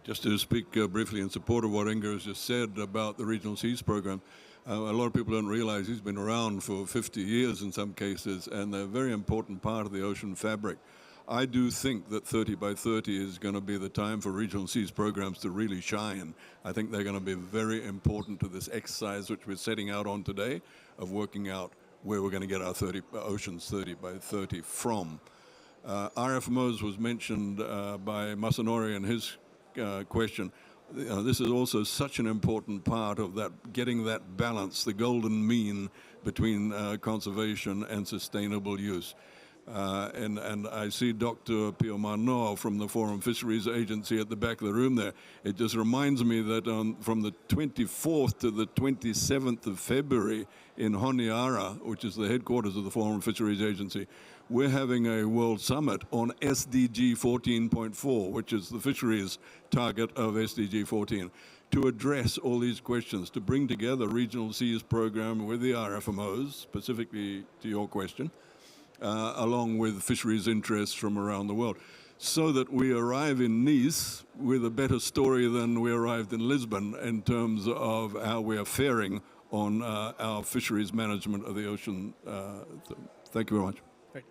Just to speak briefly in support of what Inga has just said about the Regional Seas Program, a lot of people don't realize he's been around for 50 years in some cases, and they're a very important part of the ocean fabric. I do think that 30 by 30 is going to be the time for regional seas programs to really shine. I think they're going to be very important to this exercise which we're setting out on today of working out where we're going to get our oceans 30 by 30 from. RFMOs was mentioned by Masanori in his question. This is also such an important part of that, getting that balance, the golden mean between conservation and sustainable use. And I see Dr. Pio Mano from the Forum Fisheries Agency at the back of the room there. It just reminds me that from the 24th to the 27th of February in Honiara, which is the headquarters of the Forum Fisheries Agency, we're having a World Summit on SDG 14.4, which is the fisheries target of SDG 14, to address all these questions, to bring together Regional Seas Program with the RFMOs, specifically to your question, along with fisheries interests from around the world, so that we arrive in Nice with a better story than we arrived in Lisbon in terms of how we are faring on our fisheries management of the ocean. Thank you very much. Right.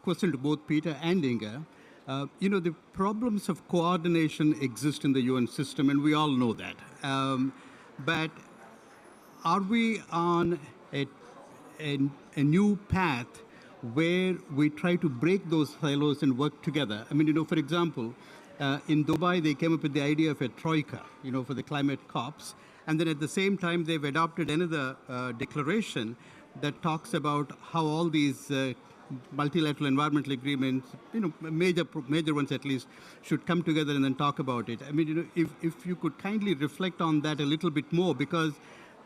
Question to both Peter and Inga. The problems of coordination exist in the UN system, and we all know that. But are we on a new path where we try to break those silos and work together? I mean, for example, in Dubai, they came up with the idea of a troika, for the climate COPs. And then at the same time, they've adopted another declaration that talks about how all these multilateral environmental agreements, major ones at least, should come together and then talk about it. I mean, if you could kindly reflect on that a little bit more, because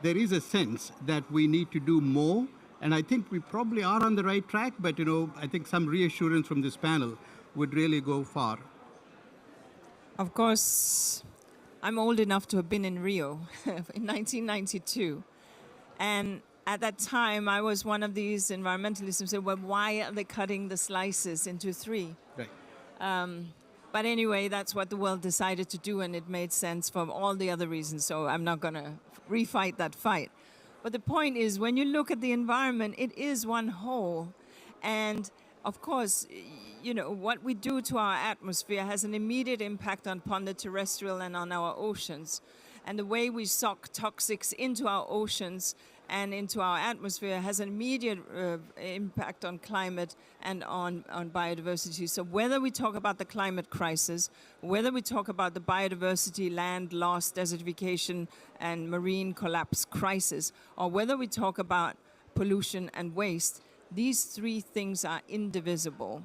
there is a sense that we need to do more, and I think we probably are on the right track, but I think some reassurance from this panel would really go far. Of course, I'm old enough to have been in Rio in 1992. And at that time, I was one of these environmentalists who said, well, why are they cutting the slices into three? Right. But anyway, that's what the world decided to do, and it made sense for all the other reasons, so I'm not going to refight that fight. But the point is, when you look at the environment, it is one whole. And of course, you know, what we do to our atmosphere has an immediate impact upon the terrestrial and on our oceans. And the way we suck toxics into our oceans and into our atmosphere has an immediate impact on climate and on biodiversity. So whether we talk about the climate crisis, whether we talk about the biodiversity, land loss, desertification, and marine collapse crisis, or whether we talk about pollution and waste, these three things are indivisible.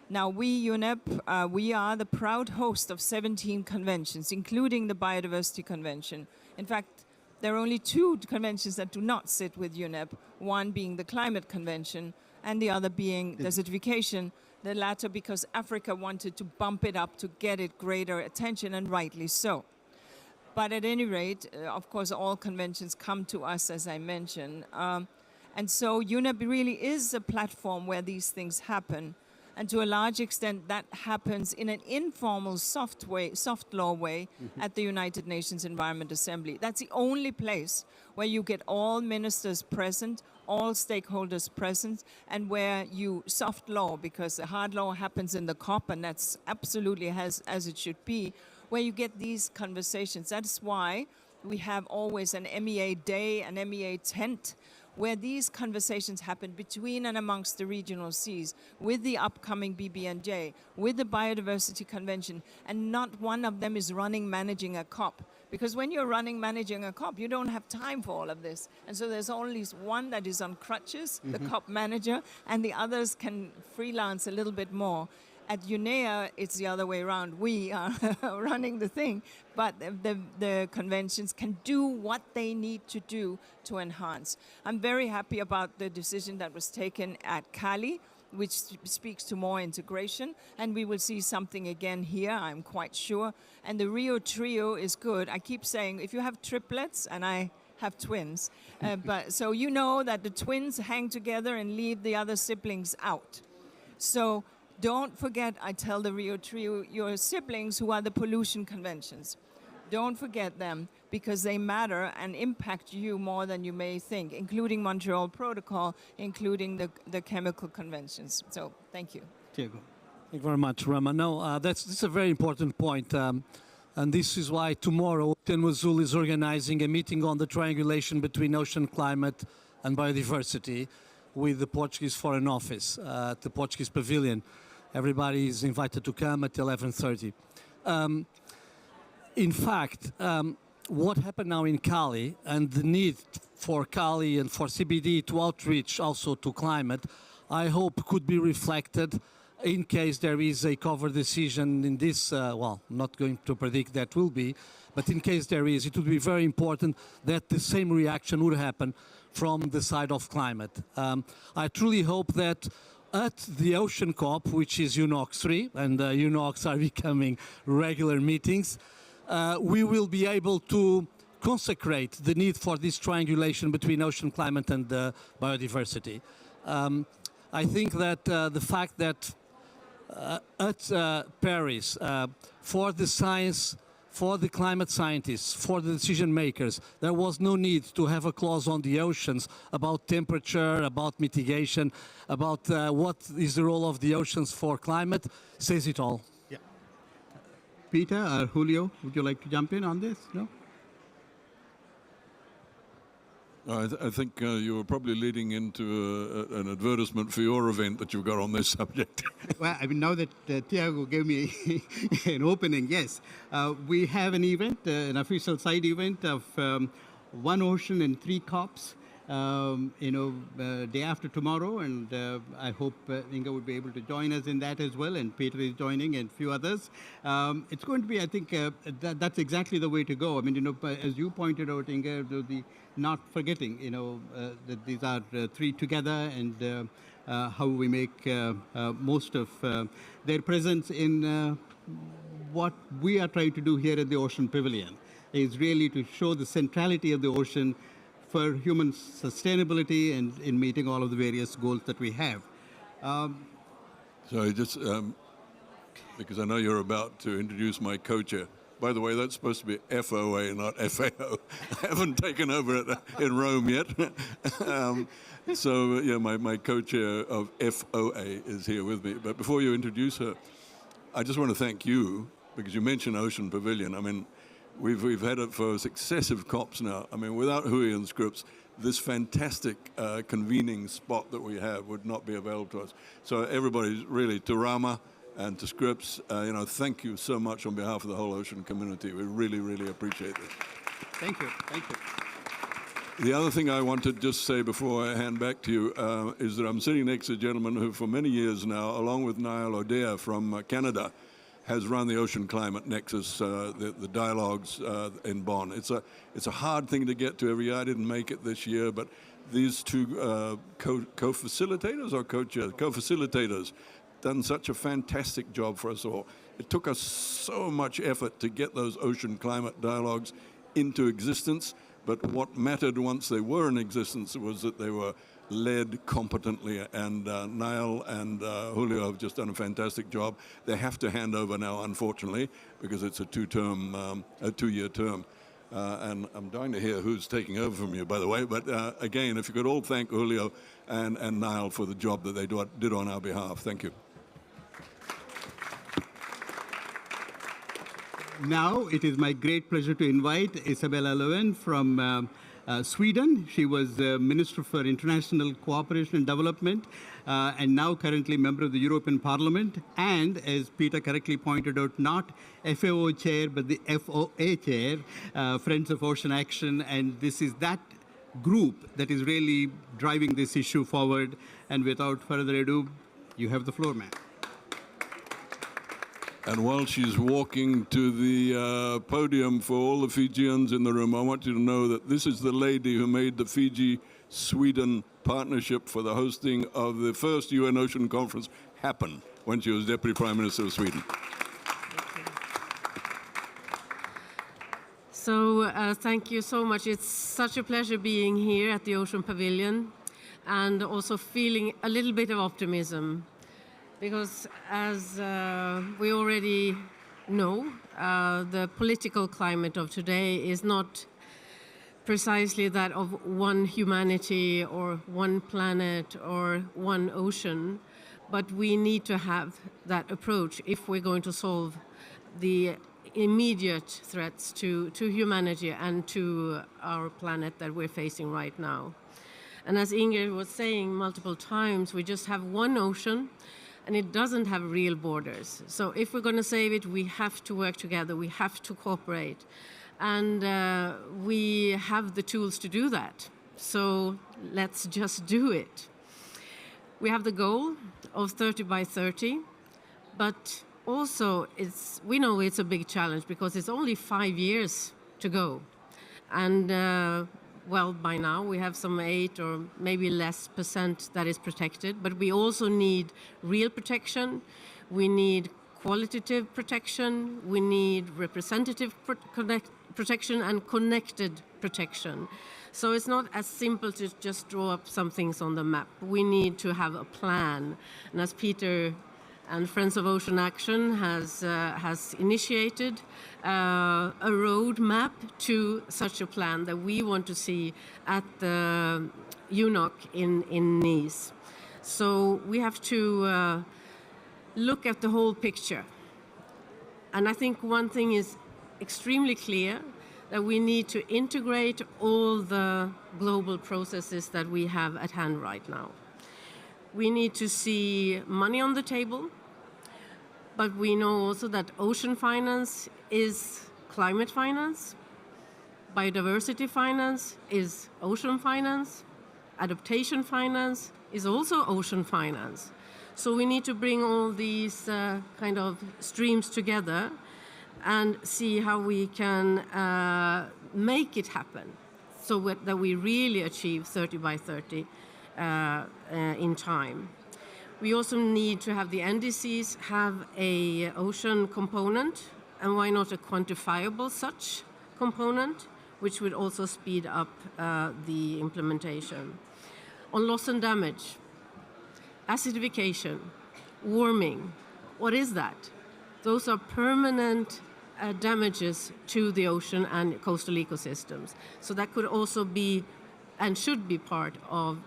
Now, we, UNEP, we are the proud host of 17 conventions, including the Biodiversity Convention. In fact, there are only two conventions that do not sit with UNEP, one being the Climate Convention and the other being desertification, the latter because Africa wanted to bump it up to get it greater attention, and rightly so. But at any rate, of course, all conventions come to us, as I mentioned. And so UNEP really is a platform where these things happen. And to a large extent, that happens in an informal, soft law way at the United Nations Environment Assembly. That's the only place where you get all ministers present, all stakeholders present, and where you soft law, because the hard law happens in the COP, and that's absolutely as it should be, where you get these conversations. That's why we have always an MEA day, an MEA tent, where these conversations happen between and amongst the regional seas, with the upcoming BBNJ, with the Biodiversity Convention, and not one of them is managing a COP. Because when you're managing a COP, you don't have time for all of this. And so there's only one that is on crutches, the COP manager, and the others can freelance a little bit more. At UNEA, it's the other way around. We are running the thing, but the conventions can do what they need to do to enhance. I'm very happy about the decision that was taken at Cali, which speaks to more integration, and we will see something again here, I'm quite sure. And the Rio Trio is good. I keep saying, if you have triplets, and I have twins, but so you know that the twins hang together and leave the other siblings out. So don't forget, I tell the Rio Trio, your siblings who are the pollution conventions. Don't forget them, because they matter and impact you more than you may think, including Montreal Protocol, including the chemical conventions. So thank you. Diego. Thank you very much, Rama. No, that's a very important point. And this is why tomorrow, UNWAZUL is organizing a meeting on the triangulation between ocean climate and biodiversity with the Portuguese Foreign Office at the Portuguese Pavilion. Everybody is invited to come at 11:30. In fact, what happened now in Cali and the need for Cali and for CBD to outreach also to climate, I hope could be reflected in case there is a cover decision in this, well, not going to predict that will be, but in case there is, it would be very important that the same reaction would happen from the side of climate. I truly hope that at the Ocean COP, which is UNOX 3, and UNOX are becoming regular meetings, we will be able to consecrate the need for this triangulation between ocean climate and biodiversity. I think that the fact that at Paris, for the science, for the climate scientists, for the decision makers, there was no need to have a clause on the oceans about temperature, about mitigation, about what is the role of the oceans for climate, says it all. Yeah. Peter or Julio, would you like to jump in on this? No? I think you were probably leading into an advertisement for your event that you've got on this subject. Well, I mean, now that Tiago gave me an opening, yes. We have an event, an official side event of One Ocean and 3 COPs, day after tomorrow, and I hope Inga would be able to join us in that as well, and Peter is joining, and a few others. It's going to be, I think, that's exactly the way to go. I mean, as you pointed out, Inga, not forgetting, that these are 3 together, and how we make most of their presence in what we are trying to do here at the Ocean Pavilion is really to show the centrality of the ocean for human sustainability and in meeting all of the various goals that we have. Sorry, just because I know you're about to introduce my co-chair. By the way, that's supposed to be FOA, not FAO. I haven't taken over it in Rome yet. So, yeah, my co-chair of FOA is here with me. But before you introduce her, I just want to thank you, because you mentioned Ocean Pavilion. I mean, we've had it for successive COPs now. I mean, without Hui and Scripps, this fantastic convening spot that we have would not be available to us. So everybody's really, to Rama and to Scripps, thank you so much on behalf of the whole ocean community. We really, really appreciate this. Thank you. Thank you. The other thing I want to just say before I hand back to you is that I'm sitting next to a gentleman who for many years now, along with Niall O'Dea from Canada, has run the Ocean Climate Nexus, the dialogues in Bonn. It's a hard thing to get to every year. I didn't make it this year, but these two co-facilitators or co-chairs? Co-facilitators done such a fantastic job for us all. It took us so much effort to get those ocean climate dialogues into existence, but what mattered once they were in existence was that they were led competently, and Niall and Julio have just done a fantastic job. They have to hand over now, unfortunately, because it's a two-year term. And I'm dying to hear who's taking over from you, by the way. But again, if you could all thank Julio and Niall for the job that they did on our behalf. Thank you. Now it is my great pleasure to invite Isabella Löfven from Sweden. She was Minister for International Cooperation and Development and now currently member of the European Parliament, and as Peter correctly pointed out, not FAO chair but the FOA chair, Friends of Ocean Action, and this is that group that is really driving this issue forward. And without further ado, you have the floor, ma'am. And while she's walking to the podium for all the Fijians in the room, I want you to know that this is the lady who made the Fiji-Sweden partnership for the hosting of the first UN Ocean Conference happen when she was Deputy Prime Minister of Sweden. So thank you so much. It's such a pleasure being here at the Ocean Pavilion and also feeling a little bit of optimism. Because as we already know, the political climate of today is not precisely that of one humanity or one planet or one ocean, but we need to have that approach if we're going to solve the immediate threats to humanity and to our planet that we're facing right now. And as Ingrid was saying multiple times, we just have one ocean, and it doesn't have real borders. So if we're going to save it, we have to work together, we have to cooperate. And we have the tools to do that. So let's just do it. We have the goal of 30 by 30, but also we know it's a big challenge because it's only 5 years to go. And well, by now we have some 8 or maybe less % that is protected, but we also need real protection, we need qualitative protection, we need representative protection and connected protection. So it's not as simple to just draw up some things on the map. We need to have a plan. And as Peter and Friends of Ocean Action has initiated a roadmap to such a plan that we want to see at the UNOC in Nice. So we have to look at the whole picture. And I think one thing is extremely clear, that we need to integrate all the global processes that we have at hand right now. We need to see money on the table, but we know also that ocean finance is climate finance, biodiversity finance is ocean finance, adaptation finance is also ocean finance. So we need to bring all these kind of streams together and see how we can make it happen so that we really achieve 30 by 30 in time. We also need to have the NDCs have a ocean component and why not a quantifiable such component, which would also speed up the implementation. On loss and damage, acidification, warming, what is that? Those are permanent damages to the ocean and coastal ecosystems. So that could also be and should be part of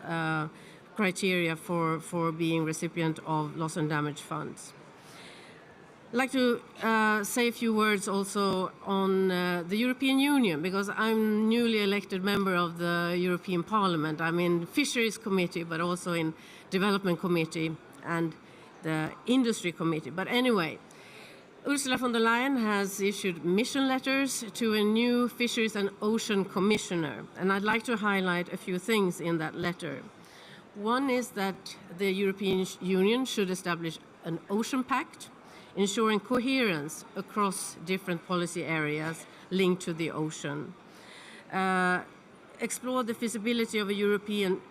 criteria for being recipient of loss and damage funds. I'd like to say a few words also on the European Union, because I'm newly elected member of the European Parliament. I'm in Fisheries Committee, but also in Development Committee and the Industry Committee. But anyway, Ursula von der Leyen has issued mission letters to a new Fisheries and Ocean Commissioner, and I'd like to highlight a few things in that letter. One is that the European Union should establish an ocean pact, ensuring coherence across different policy areas linked to the ocean. Explore the feasibility of a European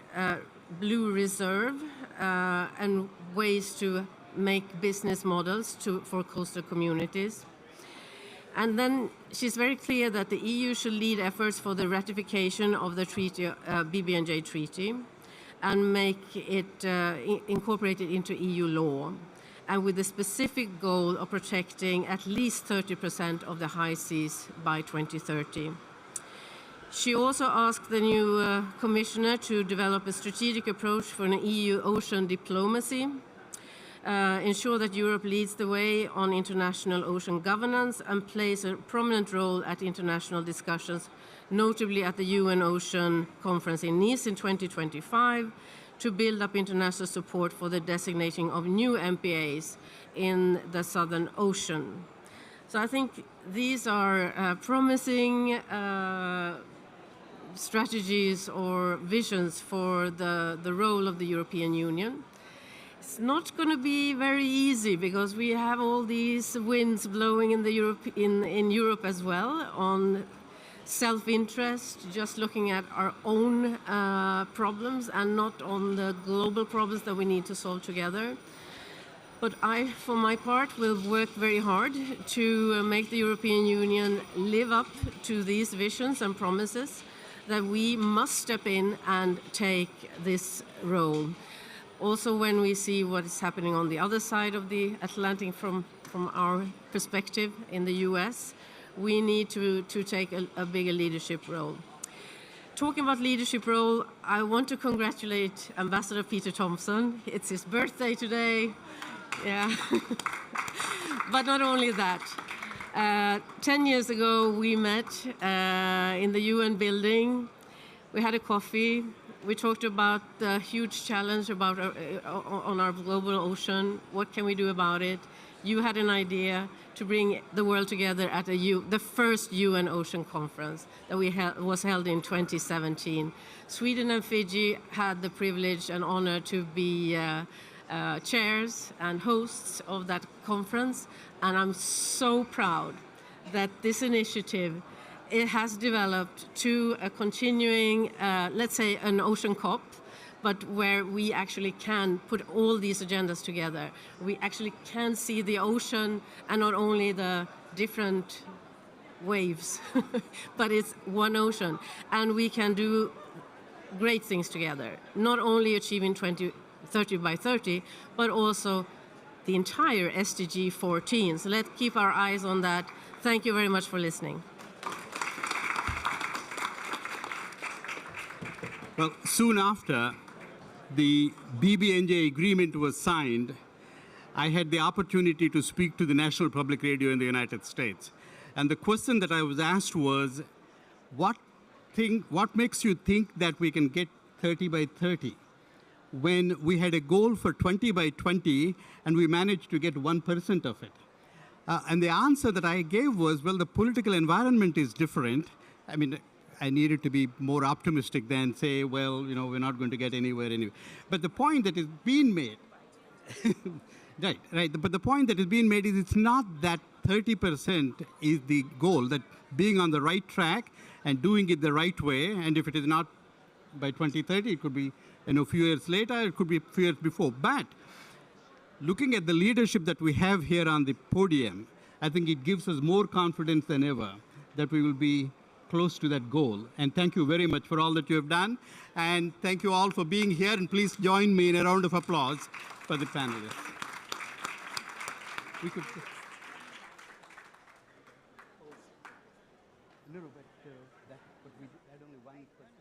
blue reserve and ways to make business models for coastal communities. And then she's very clear that the EU should lead efforts for the ratification of the treaty, BBNJ treaty, and make it incorporated into EU law, and with the specific goal of protecting at least 30% of the high seas by 2030. She also asked the new commissioner to develop a strategic approach for an EU ocean diplomacy, ensure that Europe leads the way on international ocean governance and plays a prominent role at international discussions, notably at the UN Ocean Conference in Nice in 2025, to build up international support for the designating of new MPAs in the Southern Ocean. So I think these are promising strategies or visions for the role of the European Union. It's not going to be very easy because we have all these winds blowing in Europe as well on self-interest, just looking at our own problems and not on the global problems that we need to solve together. But I, for my part, will work very hard to make the European Union live up to these visions and promises that we must step in and take this role. Also, when we see what is happening on the other side of the Atlantic from our perspective in the US, we need to take a bigger leadership role. Talking about leadership role, I want to congratulate Ambassador Peter Thompson. It's his birthday today. Yeah. But not only that. 10 years ago, we met in the UN building. We had a coffee. We talked about the huge challenge about on our global ocean. What can we do about it? You had an idea to bring the world together at the first UN Ocean Conference that was held in 2017. Sweden and Fiji had the privilege and honor to be chairs and hosts of that conference, and I'm so proud that this initiative it has developed to a continuing, let's say, an ocean COP, but where we actually can put all these agendas together. We actually can see the ocean and not only the different waves, but it's one ocean. And we can do great things together, not only achieving 2030 by 30, but also the entire SDG 14. So let's keep our eyes on that. Thank you very much for listening. Well, soon after the BBNJ agreement was signed, I had the opportunity to speak to the National Public Radio in the United States. And the question that I was asked was, what makes you think that we can get 30 by 30 when we had a goal for 20 by 20 and we managed to get 1% of it? And the answer that I gave was, well, the political environment is different. I mean, I needed to be more optimistic than say, well, you know, we're not going to get anywhere anyway. But the point that is being made, right. But the point that is being made is it's not that 30% is the goal, that being on the right track and doing it the right way, and if it is not by 2030, it could be a few years later, it could be a few years before. But looking at the leadership that we have here on the podium, I think it gives us more confidence than ever that we will be close to that goal. And thank you very much for all that you have done. And thank you all for being here. And please join me in a round of applause for the panelists. We could no, but I had only one question.